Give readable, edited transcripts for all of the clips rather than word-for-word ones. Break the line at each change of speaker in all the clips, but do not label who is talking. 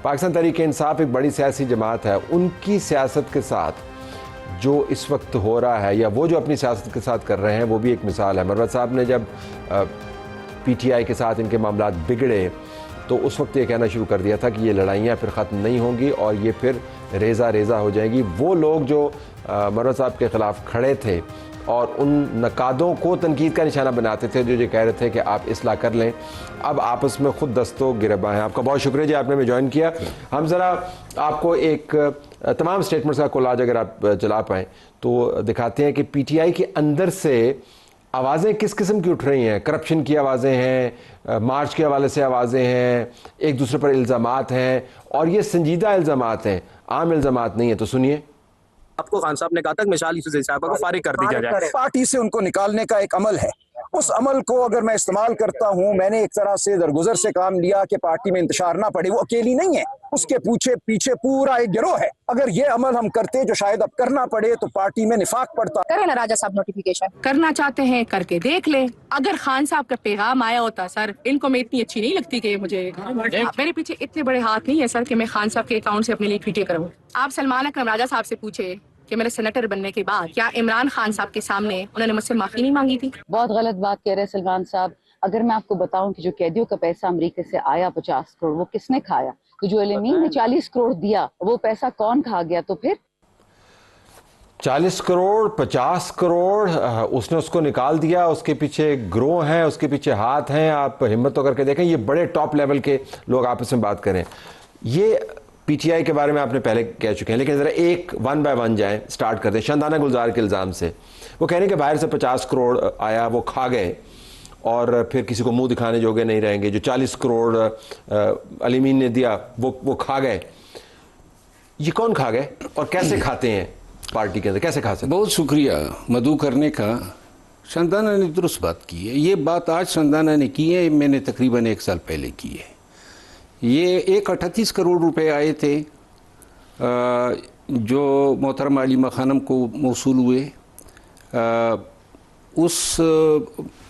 पाकिस्तान तहरीक इंसाफ एक बड़ी सियासी जमात है, उनकी सियासत के साथ जो इस वक्त हो रहा है या वो जो अपनी सियासत के साथ कर रहे हैं वो भी एक मिसाल है। मरवत साहब ने जब PTI के साथ इनके मामलात बिगड़े तो उस वक्त ये कहना शुरू कर दिया था कि ये लड़ाइयाँ फिर ख़त्म नहीं होंगी और ये फिर रेज़ा रेज़ा हो जाएंगी। वो लोग जो मरवत साहब के ख़िलाफ़ खड़े थे और उन नकादों को तनकीद का निशाना बनाते थे जो ये कह रहे थे कि आप इस्लाह कर लें, अब आपस में ख़ुद दस्तों गिरबा हैं। आपका बहुत शुक्रिया जी, आपने हमें ज्वाइन किया। हम ज़रा आपको एक तमाम स्टेटमेंट्स का कोलाज अगर आप चला पाएँ तो दिखाते हैं कि PTI के अंदर से आवाज़ें किस किस्म की उठ रही हैं। करप्शन की आवाज़ें हैं, मार्च के हवाले से आवाज़ें हैं, एक दूसरे पर इल्ज़ामात हैं और ये संजीदा इल्ज़ामात हैं, आम इल्ज़ामात नहीं है। तो सुनिए,
आपको खान साहब ने कहा था कि मिसाल यूसुफ साहब को फारिग कर दिया जाए।
पार्टी से उनको निकालने का एक अमल है, उस अमल को अगर मैं इस्तेमाल करता हूं, मैंने एक तरह से दरगुजर से काम लिया कि पार्टी में इंतशार ना पड़े। वो अकेली नहीं है, उसके पीछे पूरा एक गिरोह है। अगर ये अमल हम करते जो शायद अब करना पड़े तो पार्टी में निफाक पड़ता।
करें ना राजा साहब, नोटिफिकेशन करना चाहते हैं करके देख ले। अगर खान साहब का पैगाम आया होता, सर इनको मैं इतनी अच्छी नहीं लगती कि मुझे मेरे पीछे इतने बड़े हाथ नहीं है सर कि मैं खान साहब के अकाउंट से अपने लिए ट्वीट करूँ। आप सलमान अकरम राजा साहब से पूछे कि मेरे सेनेटर बनने के बाद क्या इमरान खान साहब के सामने उन्होंने मुझसे माफी नहीं मांगी थी?
बहुत गलत बात कह रहे हैं सलमान साहब। अगर मैं आपको बताऊं कि जो कैदियों का पैसा अमेरिका से आया 50 करोड़, वो किसने खाया? तो जो एलमीन ने 40 करोड़ दिया, वो पैसा कौन खा गया? तो फिर
40 करोड़ 50 करोड़ उसने उसको निकाल दिया, उसके पीछे ग्रोह हैं, उसके पीछे हाथ हैं। आप हिम्मत तो करके देखें, ये बड़े टॉप लेवल के लोग आपस में बात करें। ये PTI के बारे में आपने पहले कह चुके हैं, लेकिन ज़रा एक वन बाय वन जाएं, स्टार्ट करते हैं शंदाना गुलजार के इल्ज़ाम से। वो कह रहे हैं कि बाहर से 50 करोड़ आया, वो खा गए और फिर किसी को मुंह दिखाने जोगे नहीं रहेंगे। जो 40 करोड़ अलीमीन ने दिया वो खा गए। ये कौन खा गए और कैसे खाते हैं पार्टी के अंदर, कैसे खा सकते?
बहुत शुक्रिया मधु करने का। शंदाना ने दुरुस्त बात की है। ये बात आज शंदाना ने की है, मैंने तकरीबन 1 साल पहले की है। ये 38 करोड़ रुपए आए थे जो मोहतरमा अलीमा खानम को मौसूल हुए।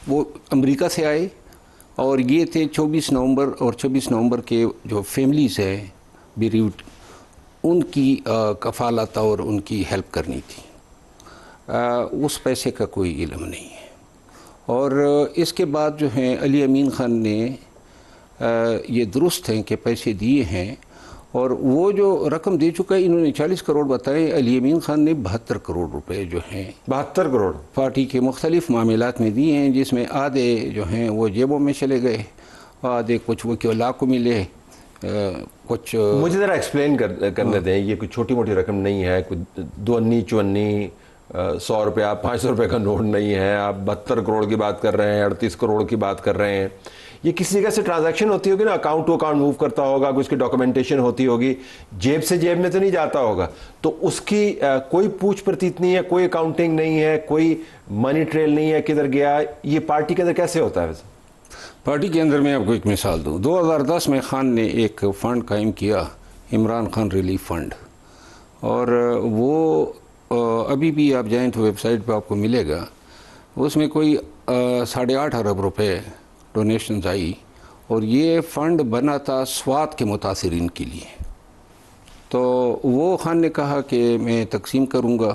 वो अमेरिका से आए और ये थे 24 नवंबर और 26 नवंबर के जो फैमिलीज़ हैं बेरूट, उनकी कफ़ालत और उनकी हेल्प करनी थी। उस पैसे का कोई इल्म नहीं है। और इसके बाद जो हैं अली अमीन खान ने ये दुरुस्त हैं कि पैसे दिए हैं और वो जो रकम दे चुका है, इन्होंने 40 करोड़ बताए, अली अमीन खान ने 72 करोड़ रुपए जो हैं
72 करोड़
पार्टी के मुख्तलिफ मामलात में दिए हैं, जिसमें आधे जो हैं वो जेबों में चले गए, आधे कुछ वकीला को मिले, कुछ।
मुझे ज़रा एक्सप्लेन करने दें। ये कोई छोटी मोटी रकम नहीं है, कोई 2 100 रुपया 500 रुपये का नोट नहीं है। आप 72 करोड़ की बात कर रहे हैं, 38 करोड़ की बात कर रहे हैं। ये किसी जगह से ट्रांजैक्शन होती होगी ना, अकाउंट टू अकाउंट मूव करता होगा, कोई उसकी डॉक्यूमेंटेशन होती होगी, जेब से जेब में तो नहीं जाता होगा। तो उसकी कोई पूछ प्रतीत नहीं है, कोई अकाउंटिंग नहीं है, कोई मनी ट्रेल नहीं है किधर गया। ये पार्टी के अंदर कैसे होता है? वैसे
पार्टी के अंदर मैं आपको एक मिसाल दूँ। 2010 में खान ने एक फ़ंड कायम किया, इमरान खान रिलीफ फ़ंड, और वो अभी भी आप जाएँ तो वेबसाइट पर आपको मिलेगा। उसमें कोई 8.5 अरब रुपए डोनेशंस आई और ये फ़ंड बना था स्वात के मुतासिरीन के लिए। तो वो खान ने कहा कि मैं तकसीम करूँगा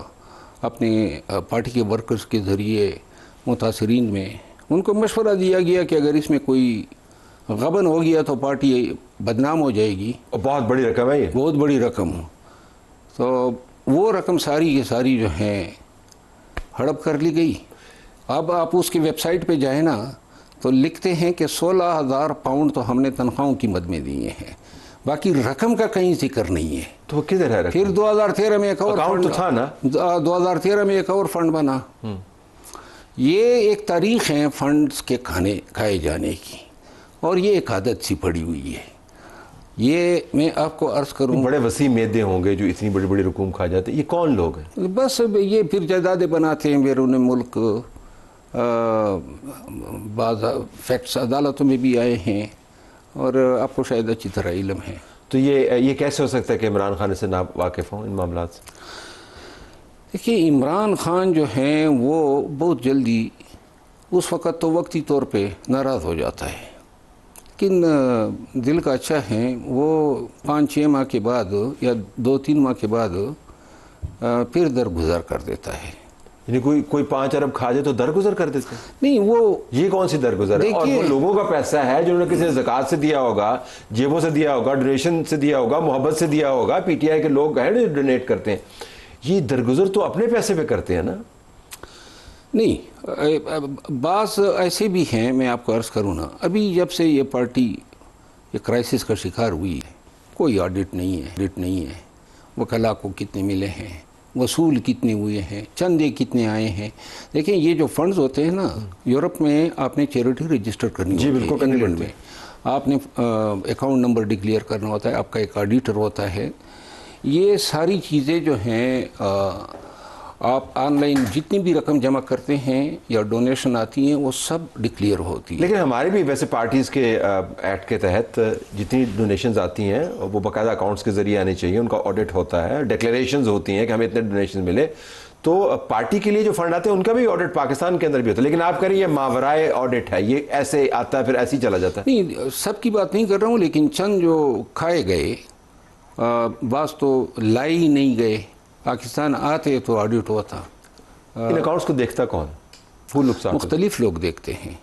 अपने पार्टी के वर्कर्स के ज़रिए मुतासिरीन में। उनको मशवरा दिया गया कि अगर इसमें कोई गबन हो गया तो पार्टी बदनाम हो जाएगी
और बहुत बड़ी रकम है, ये
बहुत बड़ी रकम। तो वो रकम सारी की सारी जो है हड़प कर ली गई। अब आप उसकी वेबसाइट पे जाए ना तो लिखते हैं कि 16,000 पाउंड तो हमने तनख्वाहों की मद में दिए हैं, बाकी रकम का कहीं जिक्र नहीं है।
तो वो किधर है?
फिर 2013 में एक और
अकाउंट तो था ना,
2013 में एक और फंड बना। ये एक तारीख है फंड्स के खाए जाने की, और ये एक आदत सी पड़ी हुई है। ये मैं आपको अर्ज़ करूँ,
बड़े वसी मेदे होंगे जो इतनी बड़ी बड़ी रकूम खा जाते हैं। ये कौन लोग हैं?
बस ये फिर जायदादें बनाते हैं बैरून मुल्क। बाज़ फैक्ट्स अदालतों में भी आए हैं और आपको शायद अच्छी तरह इल्म है।
तो ये कैसे हो सकता है कि इमरान खान से ना वाकिफ़ हों इन मामलों से?
देखिए, इमरान खान जो हैं वो बहुत जल्दी उस वक़्त तो वक्ती तौर पे नाराज़ हो जाता है लेकिन दिल का अच्छा है, वो 5-6 माह के बाद या 2-3 माह के बाद फिर दरगुजर कर देता है।
यानी कोई 5 अरब खा जाए तो दरगुजर कर देते हैं?
नहीं, वो
ये कौन सी दरगुजर है? और वो लोगों का पैसा है जो उन्होंने किसी ने ज़कात से दिया होगा, जेबों से दिया होगा, डोनेशन से दिया होगा, मोहब्बत से दिया होगा। पीटीआई के लोग हैं जो डोनेट करते हैं। ये दरगुजर तो अपने पैसे पे करते हैं ना?
नहीं, बास ऐसे भी हैं, मैं आपको अर्ज़ करूँ ना, अभी जब से ये पार्टी ये क्राइसिस का शिकार हुई है, कोई ऑडिट नहीं है, वकला को कितने मिले हैं, वसूल कितने हुए हैं, चंदे कितने आए हैं। देखिए, ये जो फंड्स होते हैं ना, यूरोप में आपने चैरिटी रजिस्टर करनी होती है, बिल्कुल, इंग्लैंड में आपने अकाउंट नंबर डिक्लेयर करना होता है, आपका एक ऑडिटर होता है। ये सारी चीज़ें जो हैं आप ऑनलाइन जितनी भी रकम जमा करते हैं या डोनेशन आती हैं, वो सब डिक्लेयर होती है।
लेकिन हमारे भी वैसे पार्टीज़ के एक्ट के तहत जितनी डोनेशंस आती हैं वो बाकायदा अकाउंट्स के ज़रिए आनी चाहिए, उनका ऑडिट होता है, डिक्लेरेशंस होती हैं कि हमें इतने डोनेशन मिले। तो पार्टी के लिए जो फंड आते हैं उनका भी ऑडिट पाकिस्तान के अंदर भी होता है। लेकिन आप कह रही है मावराए ऑडिट है, ये ऐसे आता है फिर ऐसे ही चला जाता है?
नहीं, सबकी बात नहीं कर रहा हूँ, लेकिन चंद जो खाए गए बास तो लाई ही नहीं गए, पाकिस्तान आते तो ऑडिट होता।
इन अकाउंट्स को देखता कौन?
मुख्तलिफ लोग देखते हैं।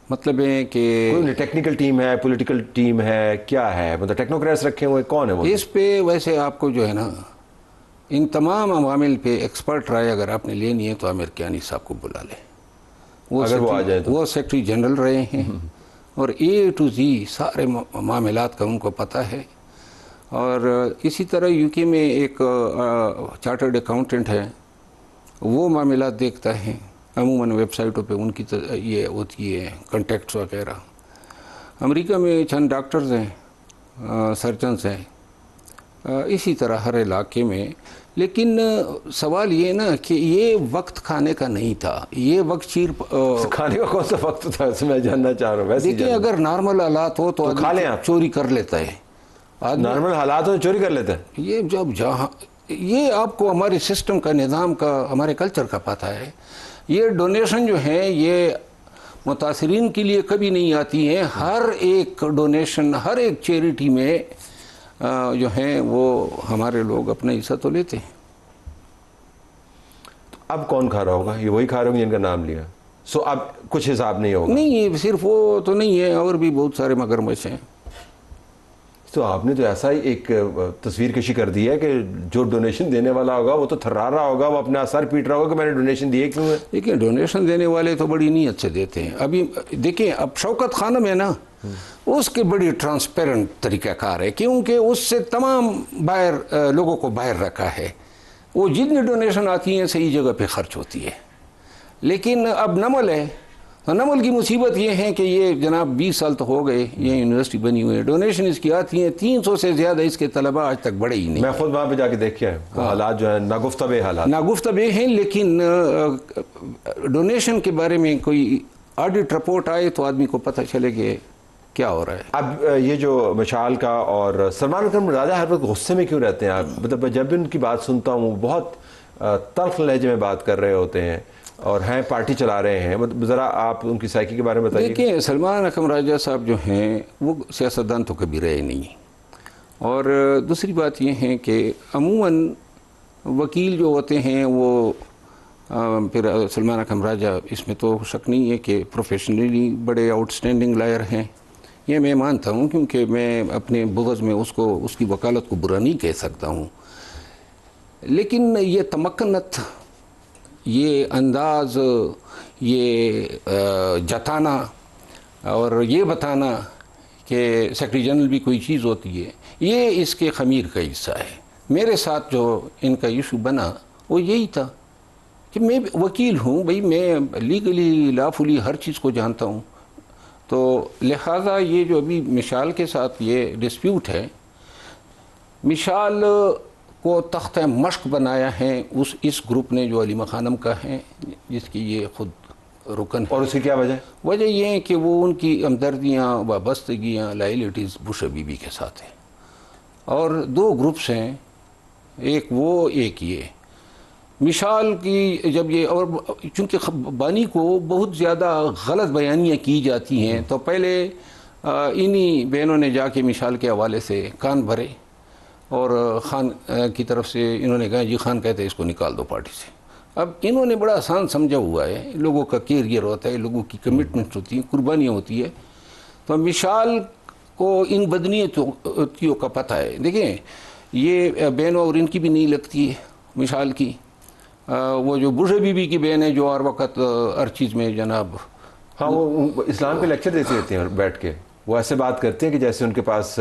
मतलब है कि
कोई टेक्निकल टीम है, पॉलिटिकल टीम है, क्या है? मतलब टेक्नोक्रेट्स रखे हुए कौन है वो?
इस पे वैसे आपको जो है ना, इन तमाम अवामिल पे एक्सपर्ट राय अगर आपने लेनी है तो आमिर कियानी साहब को बुला लें।
अगर वो आ जाए तो?
वो सेक्रेटरी जनरल रहे हैं और A to Z सारे मामलात का उनको पता है। और इसी तरह यूके में एक चार्टर्ड अकाउंटेंट है, वो मामलात देखता है। अमूमन वेबसाइटों पे उनकी ये होती है कॉन्टैक्ट्स वगैरह। अमेरिका में चंद डॉक्टर्स हैं, सर्जन्स हैं, इसी तरह हर इलाके में। लेकिन सवाल ये ना कि ये वक्त खाने का नहीं था, ये वक्त
खाने का कौन सा वक्त था, मैं जानना चाह रहा हूँ। वैसे
देखिए, अगर नॉर्मल हालात हो तो
खा लें आप,
चोरी कर लेता है।
नॉर्मल हालात हो चोरी कर लेता है।
ये जब जहाँ ये आपको हमारे सिस्टम का, निज़ाम का, हमारे कल्चर का पता है। ये डोनेशन जो है ये मुतासिरीन के लिए कभी नहीं आती है। हर एक डोनेशन, हर एक चैरिटी में जो है वो हमारे लोग अपना हिस्सा तो लेते हैं।
अब कौन खा रहा होगा? ये वही खा रहे होंगे जिनका नाम लिया। सो अब कुछ हिसाब नहीं होगा?
नहीं, ये सिर्फ वो तो नहीं है, और भी बहुत सारे मगरमच्छ हैं।
तो आपने तो ऐसा ही एक तस्वीर कशी कर दी है कि जो डोनेशन देने वाला होगा वो तो थर्रा रहा होगा, वो अपना सर पीट रहा होगा कि मैंने डोनेशन दिए क्यों है।
देखिए, डोनेशन देने वाले तो बड़ी नीयत से देते हैं। अभी देखिए, अब शौकत खानम है ना, उसके बड़ी ट्रांसपेरेंट तरीक़ाकार है, क्योंकि उससे तमाम बाहर लोगों को बाहर रखा है। वो जितनी डोनेशन आती हैं सही जगह पे खर्च होती है। लेकिन अब नमल है, तो नमल की मुसीबत ये है कि ये जनाब 20 साल तो हो गए ये यूनिवर्सिटी बनी हुई है, डोनेशन इसकी आती हैं 300 से ज़्यादा, इसके तलबा आज तक बढ़े ही नहीं।
मैं खुद वहाँ पे जाके देख के आया, हालात जो है नागुफ्तबे हालात,
नागुफ्तबे हैं। लेकिन डोनेशन के बारे में कोई ऑडिट रिपोर्ट आए तो आदमी को पता चले कि क्या हो रहा है।
अब ये जो मशाल का और सलमान अकरम राजा हर वक्त गुस्से में क्यों रहते हैं आप? मतलब जब भी उनकी बात सुनता हूँ बहुत तल्ख लहजे में बात कर रहे होते हैं और हैं पार्टी चला रहे हैं। मतलब ज़रा आप उनकी साइकी के बारे में बताइए।
देखिए, सलमान अकरम राजा साहब जो हैं वो सियासतदान तो कभी रहे नहीं। और दूसरी बात ये है कि अमूमन वकील जो होते हैं वो फिर सलमान अकरम राजा, इसमें तो शक नहीं है कि प्रोफेशनली बड़े आउटस्टैंडिंग लायर हैं, ये मैं मानता हूँ, क्योंकि मैं अपने बुग़्ज़ में उसकी वकालत को बुरा नहीं कह सकता हूँ। लेकिन ये तमक्कनत, ये अंदाज़, ये जताना और ये बताना कि सेक्रेटरी जनरल भी कोई चीज़ होती है, ये इसके ख़मीर का हिस्सा है। मेरे साथ जो इनका इशू बना वो यही था कि मैं वकील हूँ भाई, मैं लीगली लॉफुली हर चीज़ को जानता हूँ। तो लिहाजा ये जो अभी मिशाल के साथ ये डिस्प्यूट है, मिशाल को तख्त मश्क बनाया है इस ग्रुप ने जो अलीमा खानम का है, जिसकी ये ख़ुद रुकन है।
और उसकी क्या वजह?
वजह ये है कि वो उनकी हमदर्दियाँ, वाबस्तगियाँ, लायलिटीज़ बुश बीबी के साथ हैं। और दो ग्रुप्स हैं, एक वो एक ये। मिशाल की जब ये, और चूँकि बानी को बहुत ज़्यादा गलत बयानियाँ की जाती हैं, तो पहले इन्हीं बहनों ने जाके मिसाल के हवाले से कान भरे और खान की तरफ से इन्होंने कहा जी खान कहते हैं इसको निकाल दो पार्टी से। अब इन्होंने बड़ा आसान समझा हुआ है, लोगों का कैरियर होता है, लोगों की कमिटमेंट होती है, कुर्बानियाँ होती है। तो मिसाल को इन बदनीयतियों का पता है। देखें ये बहनों और इनकी भी नहीं लगती है मिसाल की, वो जो बूढ़े बीबी की बहन है जो हर वक्त हर चीज़ में जनाब,
हाँ वो इस्लाम पे लेक्चर देती रहती हैं बैठ के, वो ऐसे बात करते हैं कि जैसे उनके पास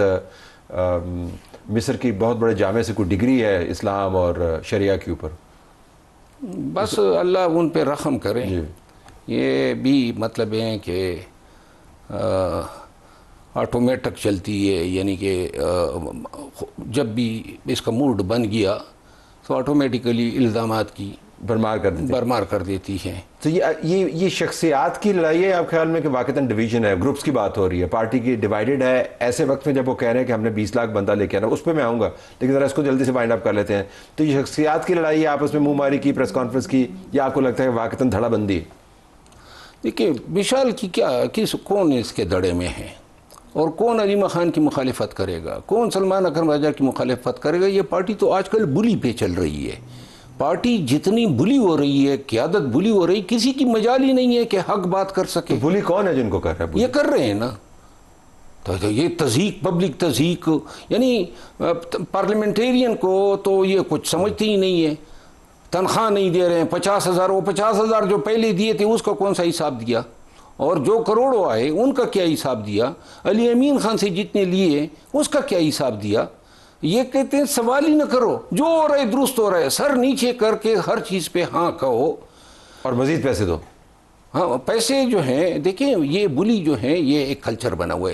मिस्र की बहुत बड़े जामे से कोई डिग्री है इस्लाम और शरिया के ऊपर।
बस अल्लाह उन पे रहम करे। ये भी मतलब है कि ऑटोमेटिक चलती है, यानी कि जब भी इसका मूड बन गया तो ऑटोमेटिकली इल्ज़ामात की बरमार कर देती है।
तो ये शख्सियात की लड़ाई है आप ख्याल में कि वाक़तन डिवीजन है, ग्रुप्स की बात हो रही है, पार्टी की डिवाइडेड है ऐसे वक्त में जब वो कह रहे हैं कि हमने 20 लाख बंदा लेके आना, उस पर मैं आऊँगा, लेकिन ज़रा इसको जल्दी से वाइंड अप कर लेते हैं। तो ये शख्सियात की लड़ाई है, आपस में मुँहमारी की, प्रेस कॉन्फ्रेंस की, या आपको लगता है वाक़तन धड़ाबंदी?
देखिए विशाल की कौन इसके दड़े में है और कौन अलीमा खान की मुखालिफत करेगा, कौन सलमान अकरम राजा की मुखालिफत करेगा। ये पार्टी तो आजकल बुली पे चल रही है। पार्टी जितनी बुली हो रही है, क़यादत बुली हो रही, किसी की मजाल ही नहीं है कि हक बात कर सके।
तो बुली कौन है जिनको कर रहा है?
ये कर रहे हैं ना, तो ये तज़हीक, पब्लिक तज़हीक, यानी पार्लियामेंटेरियन को तो ये कुछ समझते ही नहीं है। तनख्वाह नहीं दे रहे हैं 50,000, वो 50,000 जो पहले दिए थे उसका कौन सा हिसाब दिया, और जो करोड़ों आए उनका क्या हिसाब दिया, अली अमीन खान से जितने लिए उसका क्या हिसाब दिया। ये कहते हैं सवाल ही न करो, जो हो रहा है दुरुस्त हो रहा है, सर नीचे करके हर चीज़ पे हाँ कहो
और मज़ीद पैसे दो।
हाँ पैसे जो हैं, देखिए ये बुली जो है ये एक कल्चर बना हुआ है।